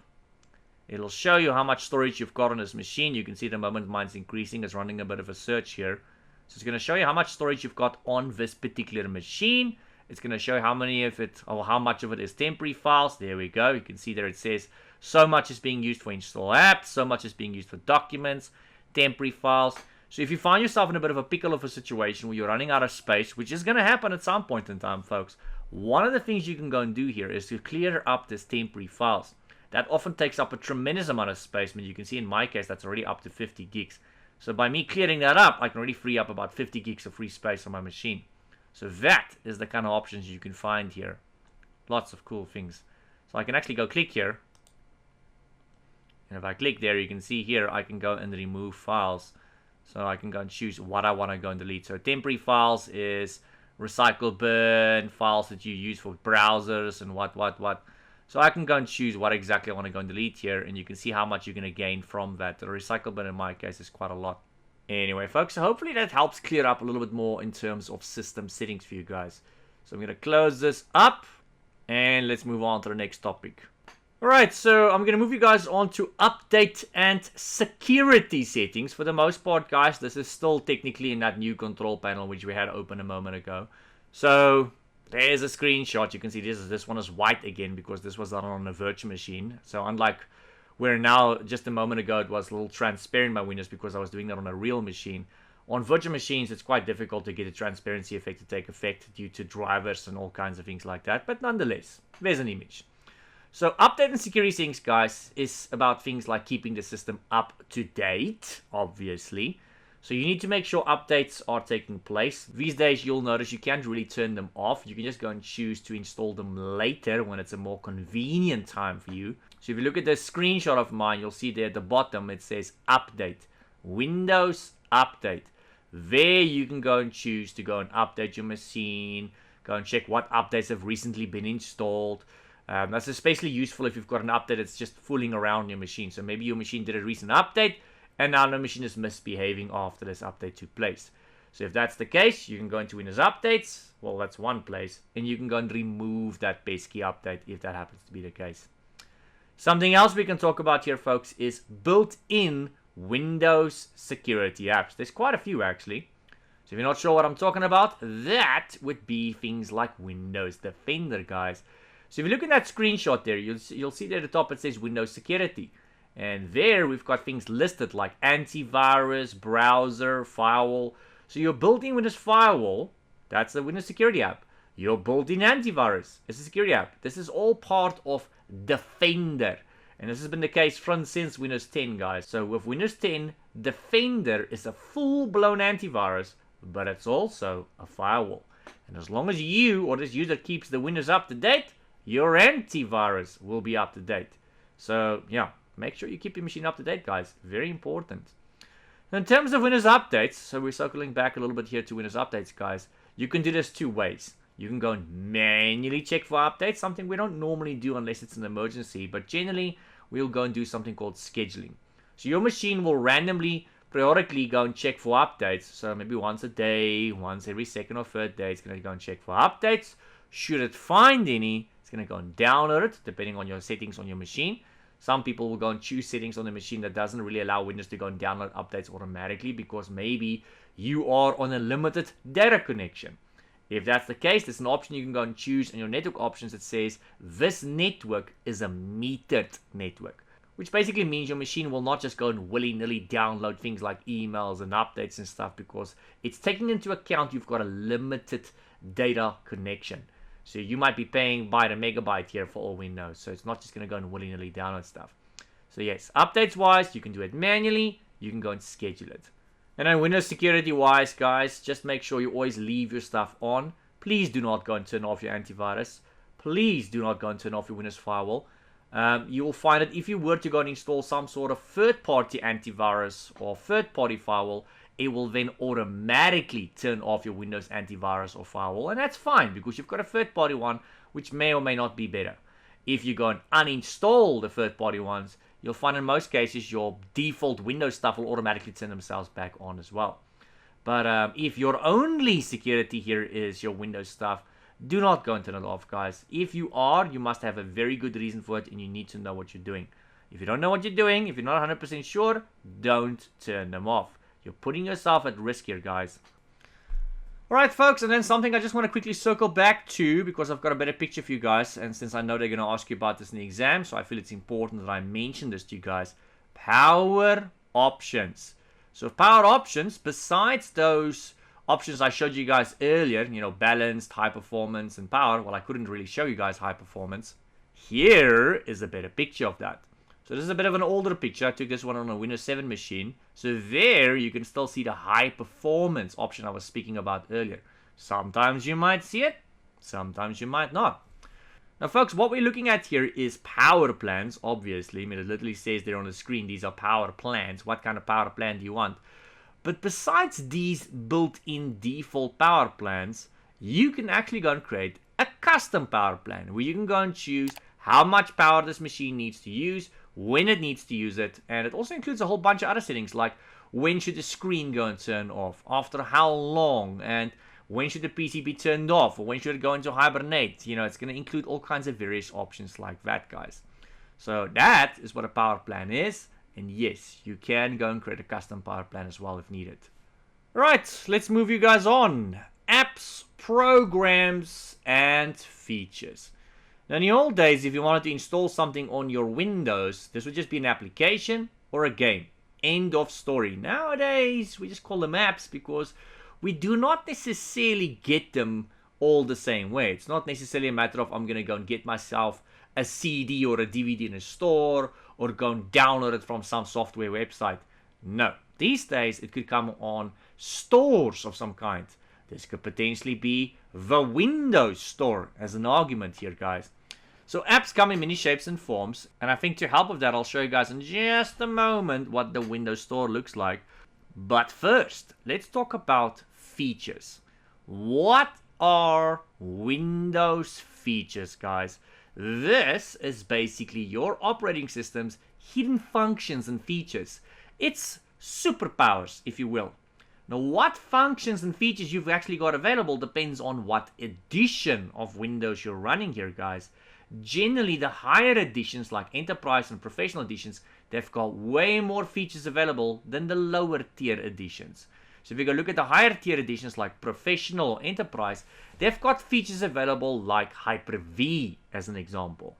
It'll show you how much storage you've got on this machine. You can see the moment mine's increasing, it's running a bit of a search here. So it's going to show you how much storage you've got on this particular machine. It's going to show you how many of it, or how much of it is temporary files. There we go. You can see there it says so much is being used for install apps, so much is being used for documents, temporary files. So if you find yourself in a bit of a pickle of a situation where you're running out of space, which is going to happen at some point in time, folks, one of the things you can go and do here is to clear up this temporary files. That often takes up a tremendous amount of space. I mean, you can see in my case that's already up to 50 gigs. So by me clearing that up, I can already free up about 50 gigs of free space on my machine. So that is the kind of options you can find here. Lots of cool things. So I can actually go click here. And if I click there, you can see here, I can go and remove files. So I can go and choose what I want to go and delete. So temporary files is recycle bin, files that you use for browsers and what. So I can go and choose what exactly I want to go and delete here. And you can see how much you're going to gain from that. The recycle bin in my case is quite a lot. Anyway, folks, so hopefully that helps clear up a little bit more in terms of system settings for you guys. So I'm going to close this up, and let's move on to the next topic. Alright, so I'm going to move you guys on to update and security settings. For the most part, guys, this is still technically in that new control panel which we had open a moment ago. So there's a screenshot. You can see this one is white again because this was done on a virtual machine. So unlike where now, just a moment ago, it was a little transparent by Windows because I was doing that on a real machine. On virtual machines, it's quite difficult to get a transparency effect to take effect due to drivers and all kinds of things like that. But nonetheless, there's an image. So update and security settings, guys, is about things like keeping the system up to date, obviously. So you need to make sure updates are taking place. These days, you'll notice you can't really turn them off. You can just go and choose to install them later when it's a more convenient time for you. So if you look at the screenshot of mine, you'll see there at the bottom, it says update, Windows update. There you can go and choose to go and update your machine, go and check what updates have recently been installed. That's especially useful if you've got an update that's just fooling around your machine. So maybe your machine did a recent update, and now the machine is misbehaving after this update took place. So if that's the case, you can go into Windows Updates. Well, that's one place. And you can go and remove that pesky update if that happens to be the case. Something else we can talk about here, folks, is built-in Windows security apps. There's quite a few, actually. So if you're not sure what I'm talking about, that would be things like Windows Defender, guys. So if you look at that screenshot there, you'll see there at the top it says Windows Security. And there we've got things listed like antivirus, browser, firewall. So your built-in Windows Firewall, that's the Windows Security app. Your built-in antivirus is a security app. This is all part of Defender. And this has been the case since Windows 10, guys. So with Windows 10, Defender is a full-blown antivirus, but it's also a firewall. And as long as you or this user keeps the Windows up to date, your antivirus will be up to date. So yeah, make sure you keep your machine up to date, guys. Very important. In terms of Windows updates, so we're circling back a little bit here to Windows updates, guys. You can do this two ways. You can go and manually check for updates, something we don't normally do unless it's an emergency, but generally we'll go and do something called scheduling. So your machine will randomly, periodically go and check for updates. So maybe once a day, once every second or third day, it's going to go and check for updates. Should it find any, it's going to go and download it, depending on your settings on your machine. Some people will go and choose settings on the machine that doesn't really allow Windows to go and download updates automatically because maybe you are on a limited data connection. If that's the case, there's an option you can go and choose in your network options that says this network is a metered network, which basically means your machine will not just go and willy-nilly download things like emails and updates and stuff because it's taking into account you've got a limited data connection. So you might be paying by the megabyte here for all we know. So it's not just going to go and willy-nilly download stuff. So yes, updates-wise, you can do it manually. You can go and schedule it. And then Windows security-wise, guys, just make sure you always leave your stuff on. Please do not go and turn off your antivirus. Please do not go and turn off your Windows firewall. You will find that if you were to go and install some sort of third-party antivirus or third-party firewall, it will then automatically turn off your Windows antivirus or firewall. And that's fine because you've got a third-party one which may or may not be better. If you go and uninstall the third-party ones, you'll find in most cases your default Windows stuff will automatically turn themselves back on as well. But if your only security here is your Windows stuff, do not go and turn it off, guys. If you are, you must have a very good reason for it and you need to know what you're doing. If you don't know what you're doing, if you're not 100% sure, don't turn them off. You're putting yourself at risk here, guys. Alright, folks, and then something I just want to quickly circle back to because I've got a better picture for you guys, and since I know they're going to ask you about this in the exam, so I feel it's important that I mention this to you guys. Power options. So power options, besides those options I showed you guys earlier, you know, balanced, high performance, and power, well, I couldn't really show you guys high performance. Here is a better picture of that. So this is a bit of an older picture. I took this one on a Windows 7 machine. So there you can still see the high performance option I was speaking about earlier. Sometimes you might see it, sometimes you might not. Now folks, what we're looking at here is power plans, obviously. I mean, it literally says there on the screen, these are power plans. What kind of power plan do you want? But besides these built-in default power plans, you can actually go and create a custom power plan where you can go and choose how much power this machine needs to use, when it needs to use it, and it also includes a whole bunch of other settings like when should the screen go and turn off, after how long, and when should the PC be turned off, or when should it go into hibernate. You know, it's going to include all kinds of various options like that, guys. So that is what a power plan is. And yes, you can go and create a custom power plan as well if needed. Right, let's move you guys on. Apps, programs, and features. Now, in the old days, if you wanted to install something on your Windows, this would just be an application or a game. End of story. Nowadays, we just call them apps because we do not necessarily get them all the same way. It's not necessarily a matter of I'm going to go and get myself a CD or a DVD in a store or go and download it from some software website. No. These days, it could come on stores of some kind. This could potentially be the Windows Store as an argument here, guys. So apps come in many shapes and forms, and I think to help with that, I'll show you guys in just a moment what the Windows Store looks like. But first, let's talk about features. What are Windows features, guys? This is basically your operating system's hidden functions and features. It's superpowers, if you will. Now, what functions and features you've actually got available depends on what edition of Windows you're running here, guys. Generally, the higher editions like Enterprise and Professional editions, they've got way more features available than the lower tier editions. So if you go look at the higher tier editions like Professional or Enterprise, they've got features available like Hyper-V as an example.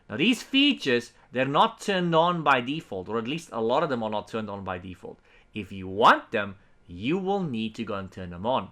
Now these features, they're not turned on by default, or at least a lot of them are not turned on by default. If you want them, you will need to go and turn them on.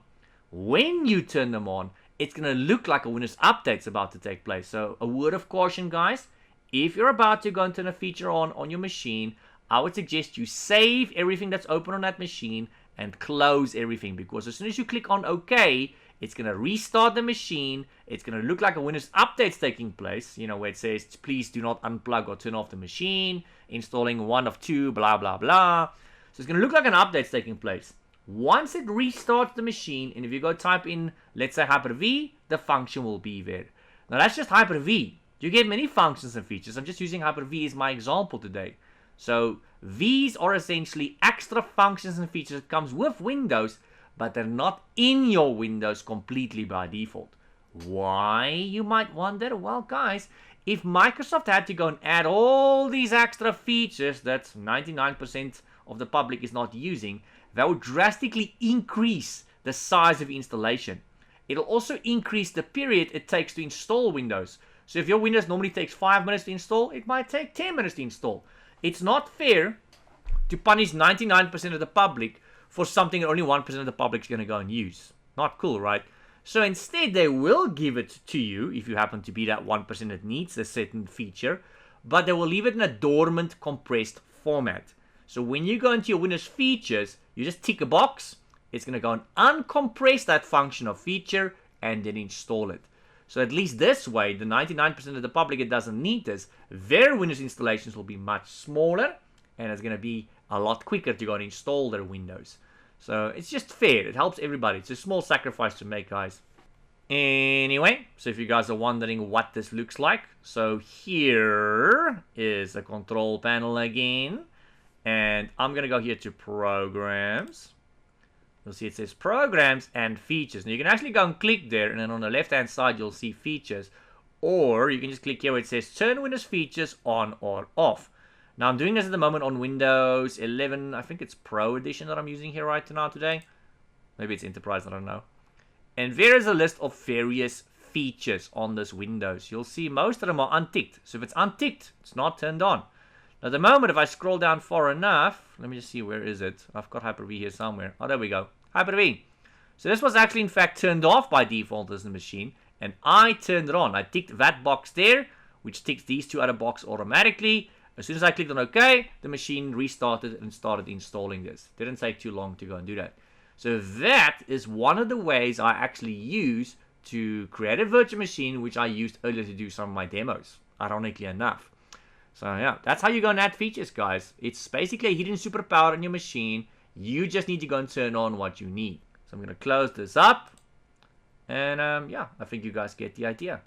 When you turn them on, it's going to look like a Windows update's about to take place. So a word of caution, guys. If you're about to go and turn a feature on your machine, I would suggest you save everything that's open on that machine and close everything, because as soon as you click on OK, it's going to restart the machine. It's going to look like a Windows update's taking place, you know, where it says, please do not unplug or turn off the machine, installing 1 of 2, blah, blah, blah. So it's going to look like an update's taking place. Once it restarts the machine, and if you go type in, let's say Hyper-V, the function will be there. Now that's just Hyper-V. You get many functions and features. I'm just using Hyper-V as my example today. So these are essentially extra functions and features that comes with Windows, but they're not in your Windows completely by default. Why, you might wonder? Well, guys, if Microsoft had to go and add all these extra features that 99% of the public is not using, that would drastically increase the size of installation. It'll also increase the period it takes to install Windows. So if your Windows normally takes 5 minutes to install, it might take 10 minutes to install. It's not fair to punish 99% of the public for something that only 1% of the public is going to go and use. Not cool, right? So instead, they will give it to you if you happen to be that 1% that needs a certain feature, but they will leave it in a dormant, compressed format. So when you go into your Windows features, you just tick a box. It's going to go and uncompress that function or feature and then install it. So at least this way, the 99% of the public that doesn't need this, their Windows installations will be much smaller, and it's going to be a lot quicker to go and install their Windows. So it's just fair. It helps everybody. It's a small sacrifice to make, guys. Anyway, so if you guys are wondering what this looks like, so here is a control panel again. And I'm going to go here to Programs. You'll see it says Programs and Features. Now you can actually go and click there, and then on the left-hand side you'll see Features. Or you can just click here where it says Turn Windows Features on or off. Now I'm doing this at the moment on Windows 11. I think it's Pro Edition that I'm using here right now today. Maybe it's Enterprise, I don't know. And there is a list of various features on this Windows. You'll see most of them are unticked. So if it's unticked, it's not turned on. Now, at the moment, if I scroll down far enough, let me just see, where is it? I've got Hyper-V here somewhere. Oh, there we go. Hyper-V. So this was actually, in fact, turned off by default as the machine, and I turned it on. I ticked that box there, which ticks these two other boxes automatically. As soon as I clicked on OK, the machine restarted and started installing this. Didn't take too long to go and do that. So that is one of the ways I actually use to create a virtual machine, which I used earlier to do some of my demos, ironically enough. So yeah, that's how you go and add features, guys. It's basically a hidden superpower in your machine. You just need to go and turn on what you need. So I'm going to close this up. And yeah, I think you guys get the idea.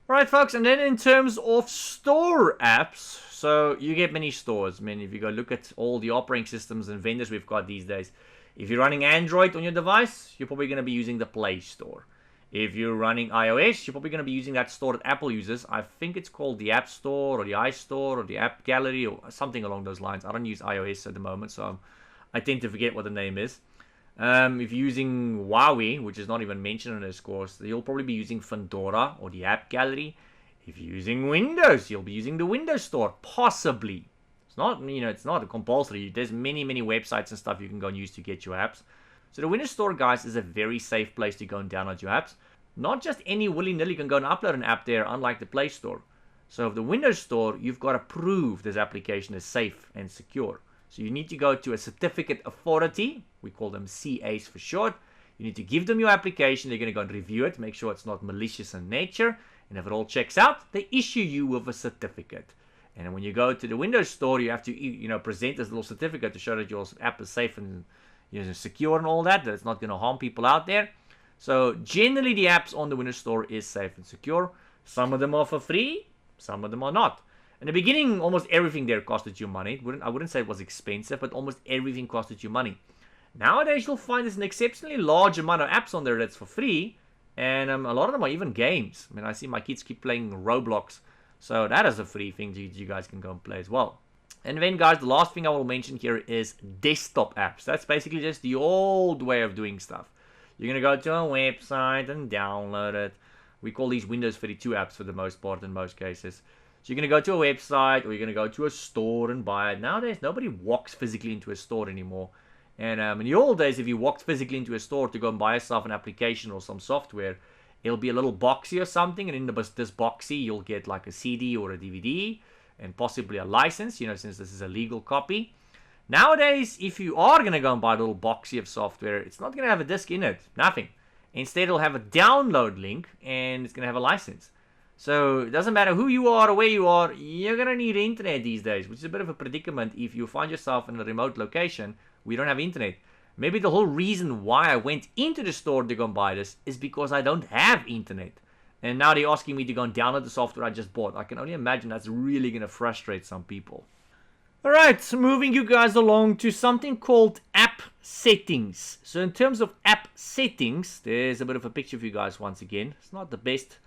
Alright folks, and then in terms of store apps, so you get many stores. I mean, if you go look at all the operating systems and vendors we've got these days, if you're running Android on your device, you're probably going to be using the Play Store. If you're running iOS, you're probably going to be using that store that Apple uses. I think it's called the App Store or the iStore or the App Gallery or something along those lines. I don't use iOS at the moment, so I tend to forget what the name is. If you're using Huawei, which is not even mentioned in this course, you'll probably be using Fedora or the App Gallery. If you're using Windows, you'll be using the Windows Store, possibly. It's not, it's not a compulsory. There's many websites and stuff you can go and use to get your apps. So the Windows Store, guys, is a very safe place to go and download your apps. Not just any willy-nilly can go and upload an app there, unlike the Play Store. So the Windows Store, you've got to prove this application is safe and secure. So you need to go to a certificate authority. We call them CAs for short. You need to give them your application. They're going to go and review it, make sure it's not malicious in nature. And if it all checks out, they issue you with a certificate. And when you go to the Windows Store, you have to present this little certificate to show that your app is safe and secure and all that it's not going to harm people out there. So generally the apps on the Windows Store is safe and secure. Some of them are for free, some of them are not. In the beginning, almost everything there costed you money. I wouldn't say it was expensive, but almost everything costed you money. Nowadays, you'll find there's an exceptionally large amount of apps on there that's for free, and a lot of them are even games. I mean, I see my kids keep playing Roblox, so that is a free thing you guys can go and play as well. And then, guys, the last thing I will mention here is desktop apps. That's basically just the old way of doing stuff. You're going to go to a website and download it. We call these Windows 32 apps for the most part in most cases. So you're going to go to a website or you're going to go to a store and buy it. Nowadays, nobody walks physically into a store anymore. And in the old days, if you walked physically into a store to go and buy yourself an application or some software, it'll be a little boxy or something. And in this boxy, you'll get like a CD or a DVD and possibly a license, since this is a legal copy. Nowadays, if you are going to go and buy a little boxy of software, it's not going to have a disk in it. Nothing. Instead, it'll have a download link and it's going to have a license. So it doesn't matter who you are or where you are, you're going to need internet these days, which is a bit of a predicament if you find yourself in a remote location where you don't have internet. Maybe the whole reason why I went into the store to go and buy this is because I don't have internet. And now they're asking me to go and download the software I just bought. I can only imagine that's really going to frustrate some people. Alright, moving you guys along to something called app settings. So in terms of app settings, there's a bit of a picture for you guys once again. It's not the best,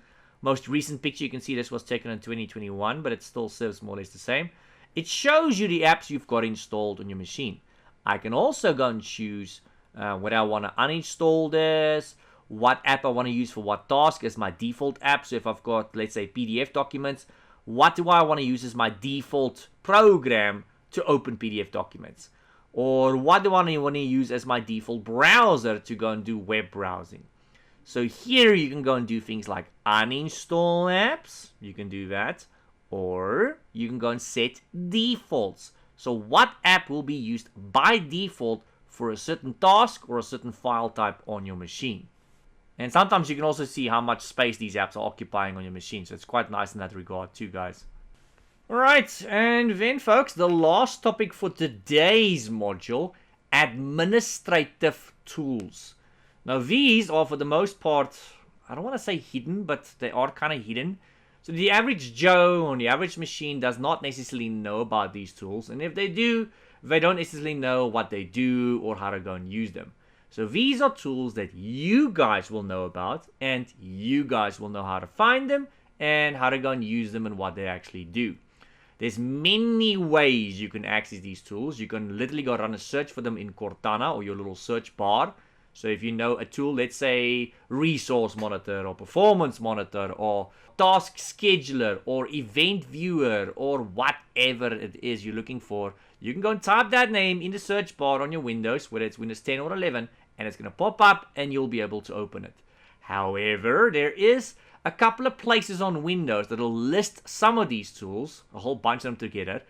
most recent picture. You can see this was taken in 2021, but it still serves more or less the same. It shows you the apps you've got installed on your machine. I can also go and choose whether I want to uninstall this, what app I want to use for what task as my default app. So if I've got, let's say, PDF documents, what do I want to use as my default program to open PDF documents? Or what do I want to use as my default browser to go and do web browsing? So here you can go and do things like uninstall apps. You can do that. Or you can go and set defaults. So what app will be used by default for a certain task or a certain file type on your machine. And sometimes you can also see how much space these apps are occupying on your machine. So it's quite nice in that regard too, guys. Alright, and then folks, the last topic for today's module, administrative tools. Now these are for the most part, I don't want to say hidden, but they are kind of hidden. So the average Joe on the average machine does not necessarily know about these tools. And if they do, they don't necessarily know what they do or how to go and use them. So these are tools that you guys will know about, and you guys will know how to find them and how to go and use them and what they actually do. There's many ways you can access these tools. You can literally go run a search for them in Cortana or your little search bar. So if you know a tool, let's say Resource Monitor or Performance Monitor or Task Scheduler or Event Viewer or whatever it is you're looking for, you can go and type that name in the search bar on your Windows, whether it's Windows 10 or 11, and it's going to pop up and you'll be able to open it. However, there is a couple of places on Windows that will list some of these tools, a whole bunch of them together,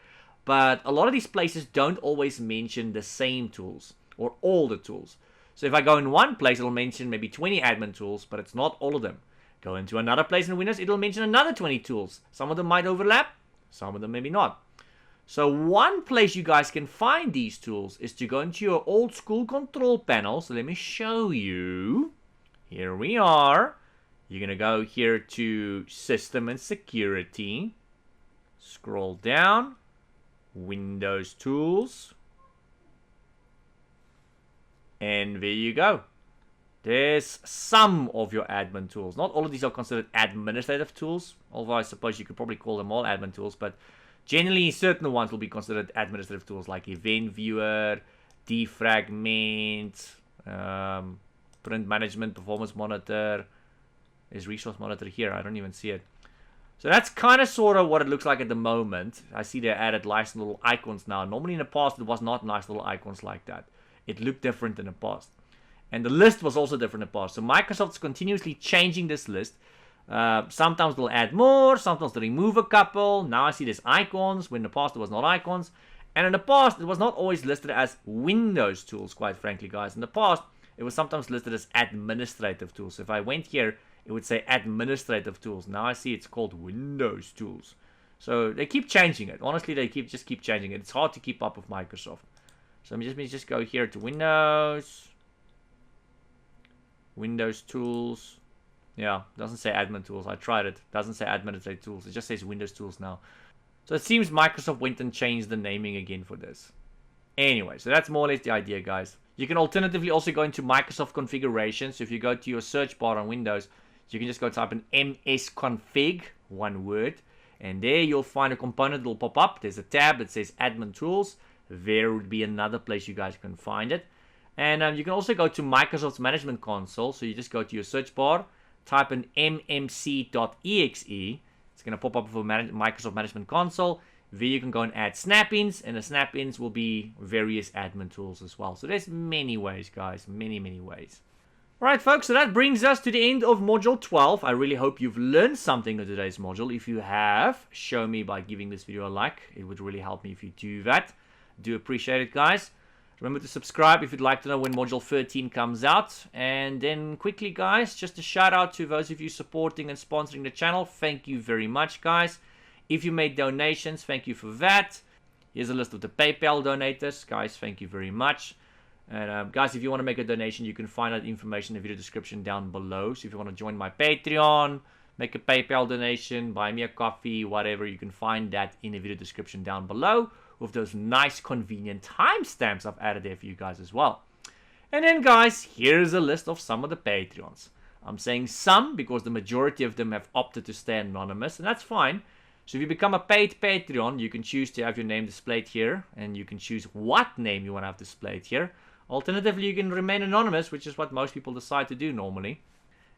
but a lot of these places don't always mention the same tools or all the tools. So if I go in one place, it'll mention maybe 20 admin tools, but it's not all of them. Go into another place in Windows, it'll mention another 20 tools. Some of them might overlap, some of them maybe not. So one place you guys can find these tools is to go into your old school control panel. So let me show you. Here we are. You're going to go here to System and Security. Scroll down. Windows Tools. And there you go. There's some of your admin tools. Not all of these are considered administrative tools, although I suppose you could probably call them all admin tools, but generally certain ones will be considered administrative tools like Event Viewer, Defragment, Print Management, Performance Monitor. There's Resource Monitor here. I don't even see it. So that's kind of sort of what it looks like at the moment. I see they added nice little icons now. Normally in the past it was not nice little icons like that. It looked different in the past. And the list was also different in the past. So Microsoft's continuously changing this list. Sometimes they'll add more. Sometimes they'll remove a couple. Now I see there's icons, when in the past it was not icons. And in the past, it was not always listed as Windows tools, quite frankly, guys. In the past, it was sometimes listed as administrative tools. So if I went here, it would say administrative tools. Now I see it's called Windows tools. So they keep changing it. Honestly, they just keep changing it. It's hard to keep up with Microsoft. So let me just go here to Windows. Windows tools. Yeah, doesn't say admin tools. I tried it. Doesn't say administrative tools. It just says Windows tools now. So it seems Microsoft went and changed the naming again for this. Anyway, so that's more or less the idea, guys. You can alternatively also go into Microsoft configuration. So if you go to your search bar on Windows, you can just go type in msconfig, one word. And there you'll find a component that will pop up. There's a tab that says admin tools. There would be another place you guys can find it. And you can also go to Microsoft's Management Console. So you just go to your search bar, type in mmc.exe. It's going to pop up for Microsoft Management Console. There you can go and add snap-ins. And the snap-ins will be various admin tools as well. So there's many ways, guys. Many, many ways. Alright, folks. So that brings us to the end of Module 12. I really hope you've learned something in today's module. If you have, show me by giving this video a like. It would really help me if you do that. Do appreciate it, guys. Remember to subscribe if you'd like to know when Module 13 comes out. And then quickly, guys, just a shout out to those of you supporting and sponsoring the channel. Thank you very much, guys. If you made donations, thank you for that. Here's a list of the PayPal donators. Guys, thank you very much. And guys, if you want to make a donation, you can find that information in the video description down below. So if you want to join my Patreon, make a PayPal donation, buy me a coffee, whatever, you can find that in the video description down below, with those nice convenient timestamps I've added there for you guys as well. And then, guys, here's a list of some of the Patreons. I'm saying some because the majority of them have opted to stay anonymous, and that's fine. So if you become a paid Patreon, you can choose to have your name displayed here, and you can choose what name you want to have displayed here. Alternatively, you can remain anonymous, which is what most people decide to do normally.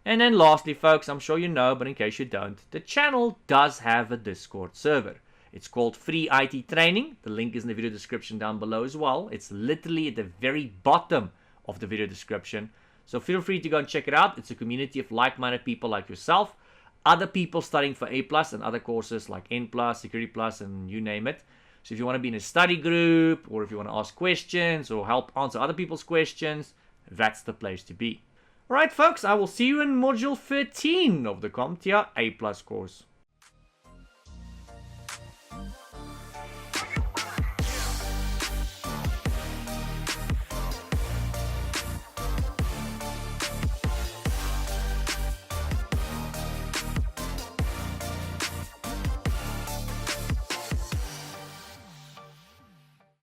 And then lastly, folks, I'm sure you know, but in case you don't, the channel does have a Discord server. It's called Free IT Training. The link is in the video description down below as well. It's literally at the very bottom of the video description. So feel free to go and check it out. It's a community of like-minded people like yourself. Other people studying for A+ and other courses like N+, Security+, and you name it. So if you want to be in a study group, or if you want to ask questions, or help answer other people's questions, that's the place to be. Alright folks, I will see you in Module 13 of the CompTIA A+ course.